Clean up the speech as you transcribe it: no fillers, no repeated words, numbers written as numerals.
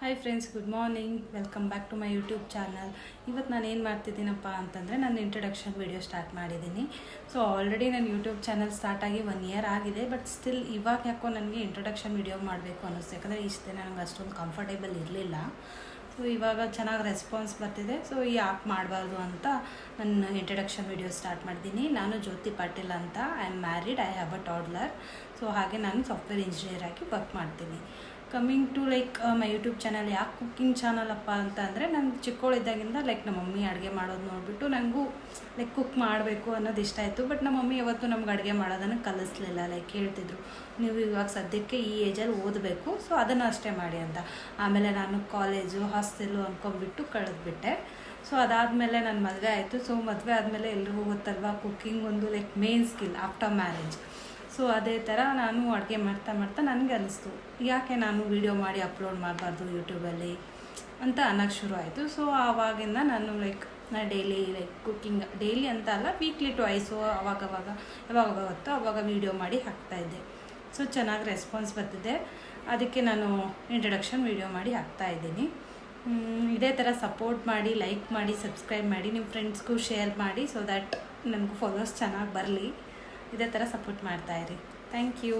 Hi friends, good morning. Welcome back to my YouTube channel. ಇವತ್ತು ನಾನು ಏನು ಮಾಡ್ತಿದ್ದೀನಪ್ಪ ಅಂತಂದರೆ ನಾನು ಇಂಟ್ರೊಡಕ್ಷನ್ ವೀಡಿಯೋ ಸ್ಟಾರ್ಟ್ ಮಾಡಿದ್ದೀನಿ. ಸೊ ಆಲ್ರೆಡಿ ನನ್ನ ಯೂಟ್ಯೂಬ್ ಚಾನಲ್ ಸ್ಟಾರ್ಟ್ ಆಗಿ 1 ಇಯರ್ ಆಗಿದೆ. ಬಟ್ ಸ್ಟಿಲ್ ಇವಾಗ ಯಾಕೋ ನನಗೆ ಇಂಟ್ರೊಡಕ್ಷನ್ ವೀಡಿಯೋ ಮಾಡಬೇಕು ಅನ್ನಿಸ್ತು. ಯಾಕಂದರೆ ಇಷ್ಟು ದಿನ ನನಗೆ ಅಷ್ಟೊಂದು ಕಂಫರ್ಟೇಬಲ್ ಇರಲಿಲ್ಲ. ಸೊ ಇವಾಗ ಚೆನ್ನಾಗಿ ರೆಸ್ಪಾನ್ಸ್ ಬರ್ತಿದೆ. ಸೊ ಯಾಕೆ ಮಾಡಬಾರ್ದು ಅಂತ ನನ್ನ ಇಂಟ್ರೊಡಕ್ಷನ್ ವೀಡಿಯೋ ಸ್ಟಾರ್ಟ್ ಮಾಡಿದ್ದೀನಿ. ನಾನು ಜ್ಯೋತಿ ಪಾಟೀಲ್ ಅಂತ. I am married, I have a toddler. So ಹಾಗೆ ನಾನು ಸಾಫ್ಟ್ವೇರ್ ಇಂಜಿನಿಯರ್ ಆಗಿ ವರ್ಕ್ ಮಾಡ್ತೀನಿ. Coming to my YouTube channel. ಯಾಕೆ ಕುಕ್ಕಿಂಗ್ ಚಾನಲಪ್ಪ ಅಂತ ಅಂದರೆ, ನಾನು ಚಿಕ್ಕವಳಿದ್ದಾಗಿಂದ ನಮ್ಮ ಮಮ್ಮಿ ಅಡುಗೆ ಮಾಡೋದು ನೋಡಿಬಿಟ್ಟು ನನಗೂ ಕುಕ್ ಮಾಡಬೇಕು ಅನ್ನೋದು ಇಷ್ಟ ಆಯಿತು. ಬಟ್ ನಮ್ಮ ಮಮ್ಮಿ ಯಾವತ್ತೂ ನಮ್ಗೆ ಅಡುಗೆ ಮಾಡೋದನ್ನು ಕಲಿಸ್ಲಿಲ್ಲ. ಹೇಳ್ತಿದ್ರು, ನೀವು ಇವಾಗ ಸದ್ಯಕ್ಕೆ ಈ ಏಜಲ್ಲಿ ಓದಬೇಕು, ಸೊ ಅದನ್ನು ಅಷ್ಟೇ ಮಾಡಿ ಅಂತ. ಆಮೇಲೆ ನಾನು ಕಾಲೇಜು ಹಾಸ್ಟೆಲು ಅಂದ್ಕೊಂಡ್ಬಿಟ್ಟು ಕಳೆದ್ಬಿಟ್ಟೆ. ಸೊ ಅದಾದಮೇಲೆ ನನ್ನ ಮದುವೆ ಆಯಿತು. ಸೊ ಮದುವೆ ಆದಮೇಲೆ ಎಲ್ರಿಗೂ ಗೊತ್ತಲ್ವ, ಕುಕ್ಕಿಂಗ್ ಒಂದು main skill after marriage. So ಅದೇ ಥರ ನಾನು ಅಡುಗೆ ಮಾಡ್ತಾ ನನಗೆ ಅನ್ನಿಸ್ತು, ಯಾಕೆ ನಾನು ವೀಡಿಯೋ ಮಾಡಿ ಅಪ್ಲೋಡ್ ಮಾಡಬಾರ್ದು ಯೂಟ್ಯೂಬಲ್ಲಿ ಅಂತ ಅನ್ನೋಕ್ಕೆ ಶುರು ಆಯಿತು. ಸೊ ಆವಾಗಿಂದ ನಾನು ಡೈಲಿ ಕುಕ್ಕಿಂಗ್, ಡೈಲಿ ಅಂತ ಅಲ್ಲ, ವೀಕ್ಲಿ ಟ್ವೈಸು ಯಾವಾಗ ಹೊತ್ತು ಅವಾಗ ವೀಡಿಯೋ ಮಾಡಿ ಹಾಕ್ತಾಯಿದ್ದೆ. ಸೊ ಚೆನ್ನಾಗಿ ರೆಸ್ಪಾನ್ಸ್ ಬರ್ತಿದೆ. ಅದಕ್ಕೆ ನಾನು ಇಂಟ್ರೊಡಕ್ಷನ್ ವೀಡಿಯೋ ಮಾಡಿ ಹಾಕ್ತಾಯಿದ್ದೀನಿ. ಇದೇ ಥರ ಸಪೋರ್ಟ್ ಮಾಡಿ, ಲೈಕ್ ಮಾಡಿ, ಸಬ್ಸ್ಕ್ರೈಬ್ ಮಾಡಿ, ನಿಮ್ಮ ಫ್ರೆಂಡ್ಸ್ಗೂ ಶೇರ್ ಮಾಡಿ. ಸೊ ದ್ಯಾಟ್ ನನಗೂ ಫಾಲೋವರ್ಸ್ ಚೆನ್ನಾಗಿ ಬರಲಿ. ಇದೇ ಥರ ಸಪೋರ್ಟ್ ಮಾಡ್ತಾಯಿರಿ. Thank you.